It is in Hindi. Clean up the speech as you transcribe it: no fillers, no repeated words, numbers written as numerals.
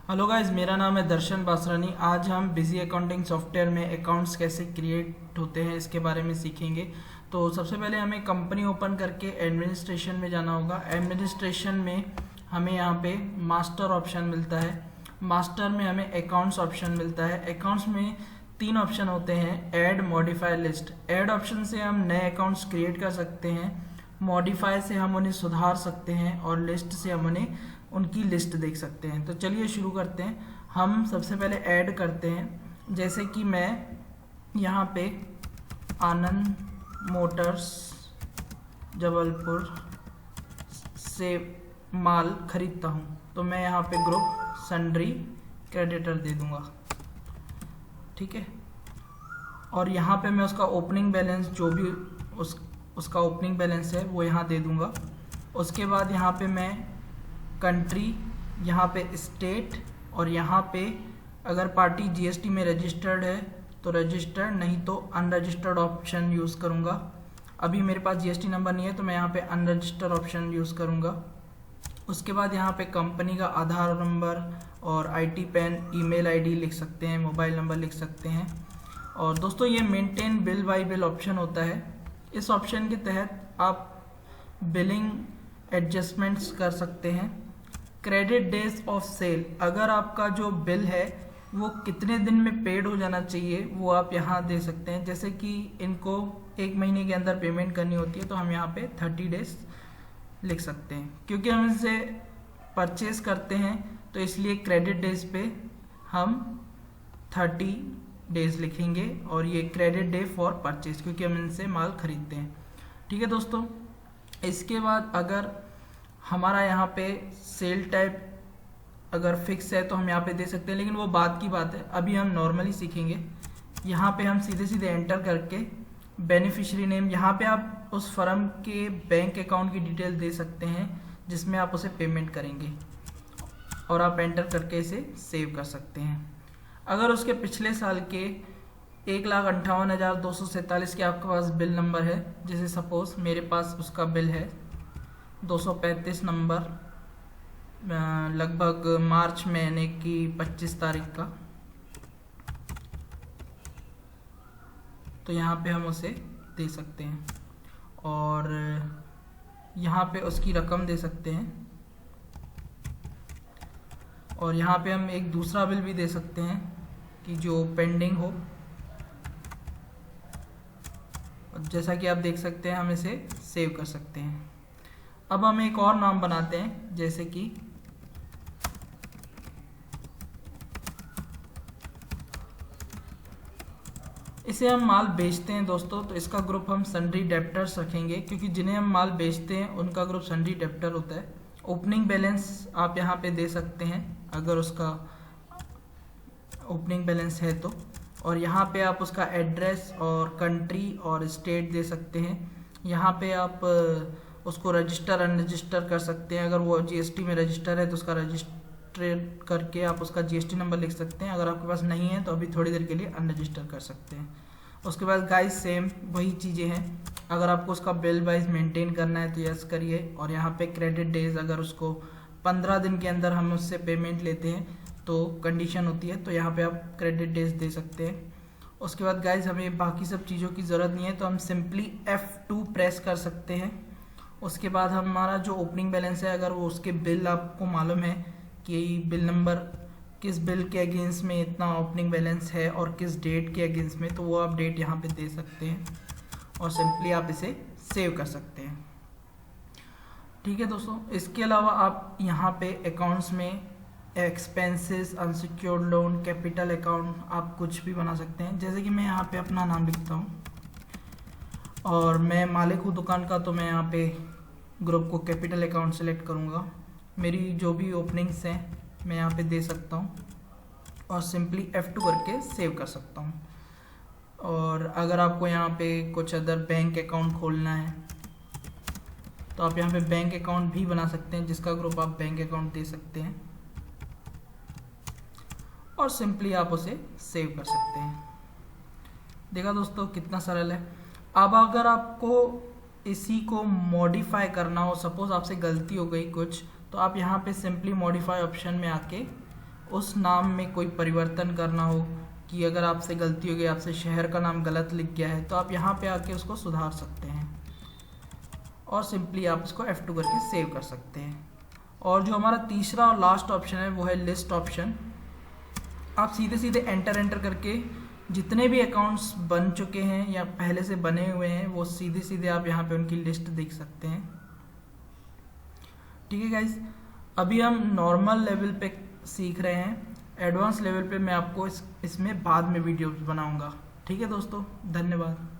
हेलो गाइस, मेरा नाम है दर्शन बासरानी। आज हम बिजी अकाउंटिंग सॉफ्टवेयर में अकाउंट्स कैसे क्रिएट होते हैं इसके बारे में सीखेंगे। तो सबसे पहले हमें कंपनी ओपन करके एडमिनिस्ट्रेशन में जाना होगा। एडमिनिस्ट्रेशन में हमें यहाँ पे मास्टर ऑप्शन मिलता है। मास्टर में हमें अकाउंट्स ऑप्शन मिलता है। अकाउंट्स में तीन ऑप्शन होते हैं, add, modify, list. Add option से हम नए अकाउंट्स क्रिएट कर सकते हैं, मॉडिफाई से हम उन्हें सुधार सकते हैं और लिस्ट से हम उन्हें उनकी लिस्ट देख सकते हैं। तो चलिए शुरू करते हैं। हम सबसे पहले ऐड करते हैं। जैसे कि मैं यहाँ पे आनंद मोटर्स जबलपुर से माल खरीदता हूँ, तो मैं यहाँ पे ग्रुप सन्ड्री क्रेडिटर दे दूँगा, ठीक है। और यहाँ पे मैं उसका ओपनिंग बैलेंस, जो भी उसका ओपनिंग बैलेंस है वो यहाँ दे दूँगा। उसके बाद यहाँ पे मैं कंट्री, यहाँ पे स्टेट, और यहाँ पे अगर पार्टी जीएसटी में रजिस्टर्ड है तो रजिस्टर्ड, नहीं तो अनरजिस्टर्ड ऑप्शन यूज़ करूँगा। अभी मेरे पास जीएसटी नंबर नहीं है तो मैं यहाँ पे अनरजिस्टर्ड ऑप्शन यूज़ करूँगा। उसके बाद यहाँ पे कंपनी का आधार नंबर और आईटी पैन, ईमेल आईडी लिख सकते हैं, मोबाइल नंबर लिख सकते हैं। और दोस्तों, ये maintain bill bye bill option होता है। इस ऑप्शन के तहत आप बिलिंग एडजस्टमेंट्स कर सकते हैं। क्रेडिट डेज ऑफ सेल, अगर आपका जो बिल है वो कितने दिन में पेड हो जाना चाहिए वो आप यहाँ दे सकते हैं। जैसे कि इनको 1 महीने के अंदर पेमेंट करनी होती है तो हम यहाँ पे 30 डेज लिख सकते हैं। क्योंकि हम इनसे परचेज करते हैं तो इसलिए क्रेडिट डेज पे हम 30 डेज लिखेंगे, और ये क्रेडिट डे फॉर परचेज, क्योंकि हम इनसे माल खरीदते हैं, ठीक है दोस्तों। इसके बाद अगर हमारा यहाँ पे सेल टाइप अगर फिक्स है तो हम यहाँ पे दे सकते हैं, लेकिन वो बाद की बात है, अभी हम नॉर्मली सीखेंगे। यहाँ पे हम सीधे सीधे एंटर करके बेनिफिशियरी नेम, यहाँ पे आप उस फर्म के बैंक अकाउंट की डिटेल दे सकते हैं जिसमें आप उसे पेमेंट करेंगे, और आप एंटर करके इसे सेव कर सकते हैं। अगर उसके पिछले साल के 1,58,247 के आपके पास बिल नंबर है, जैसे सपोज मेरे पास उसका बिल है 235 नंबर, लगभग मार्च महीने की 25 तारीख का, तो यहाँ पे हम उसे दे सकते हैं और यहाँ पे उसकी रकम दे सकते हैं। और यहाँ पे हम एक दूसरा बिल भी दे सकते हैं कि जो पेंडिंग हो। जैसा कि आप देख सकते हैं, हम इसे सेव कर सकते हैं। अब हम एक और नाम बनाते हैं, जैसे कि इसे हम माल बेचते हैं दोस्तों, तो इसका ग्रुप हम सन्ड्री डेप्टर्स रखेंगे, क्योंकि जिन्हें हम माल बेचते हैं उनका ग्रुप सन्ड्री डेप्टर होता है। ओपनिंग बैलेंस आप यहाँ पे दे सकते हैं अगर उसका ओपनिंग बैलेंस है तो, और यहाँ पे आप उसका एड्रेस और कंट्री और स्टेट दे सकते हैं। यहाँ पे आप उसको रजिस्टर अनरजिस्टर कर सकते हैं। अगर वो जीएसटी में रजिस्टर है तो उसका रजिस्टर करके आप उसका जीएसटी नंबर लिख सकते हैं। अगर आपके पास नहीं है तो अभी थोड़ी देर के लिए अनरजिस्टर कर सकते हैं। उसके बाद गाइस सेम वही चीज़ें हैं। अगर आपको उसका बिल वाइज मेंटेन करना है तो यस करिए, और यहाँ पे क्रेडिट डेज, अगर उसको 15 दिन के अंदर हम उससे पेमेंट लेते हैं तो कंडीशन होती है, तो यहाँ पे आप क्रेडिट डेज दे सकते हैं। उसके बाद गाइस हमें बाकी सब चीज़ों की ज़रूरत नहीं है, तो हम सिंपली F2 प्रेस कर सकते हैं। उसके बाद हमारा जो ओपनिंग बैलेंस है, अगर वो उसके बिल आपको मालूम है कि बिल नंबर किस बिल के अगेंस्ट में इतना ओपनिंग बैलेंस है और किस डेट के अगेंस्ट में, तो वो आप डेट यहाँ पे दे सकते हैं और सिंपली आप इसे सेव कर सकते हैं, ठीक है दोस्तों। इसके अलावा आप यहाँ पे अकाउंट्स में expenses, unsecured loan, capital account, आप कुछ भी बना सकते हैं। जैसे कि मैं यहाँ पे अपना नाम लिखता हूँ और मैं मालिक हूँ दुकान का, तो मैं यहाँ पे ग्रुप को कैपिटल अकाउंट सेलेक्ट करूँगा। मेरी जो भी ओपनिंग्स हैं मैं यहाँ पे दे सकता हूँ और सिंपली F2 करके सेव कर सकता हूँ। और अगर आपको यहाँ पे कुछ अदर बैंक अकाउंट खोलना है तो आप यहाँ पे बैंक अकाउंट भी बना सकते हैं, जिसका ग्रुप आप बैंक अकाउंट दे सकते हैं और सिंपली आप उसे सेव कर सकते हैं। देखा दोस्तों कितना सरल है। अब अगर आपको इसी को मॉडिफाई करना हो, सपोज आपसे गलती हो गई कुछ, तो आप यहाँ पे सिंपली मॉडिफाई ऑप्शन में आके उस नाम में कोई परिवर्तन करना हो, कि अगर आपसे गलती हो गई, आपसे शहर का नाम गलत लिख गया है, तो आप यहाँ पे आके उसको सुधार सकते हैं और सिंपली आप इसको F2 करके सेव कर सकते हैं। और जो हमारा तीसरा और लास्ट ऑप्शन है वो है लिस्ट ऑप्शन। आप सीधे सीधे एंटर करके जितने भी अकाउंट्स बन चुके हैं या पहले से बने हुए हैं वो सीधे सीधे आप यहाँ पे उनकी लिस्ट देख सकते हैं। ठीक है गाइज, अभी हम नॉर्मल लेवल पे सीख रहे हैं, एडवांस लेवल पे मैं आपको इसमें बाद में वीडियोस बनाऊंगा। ठीक है दोस्तों, धन्यवाद।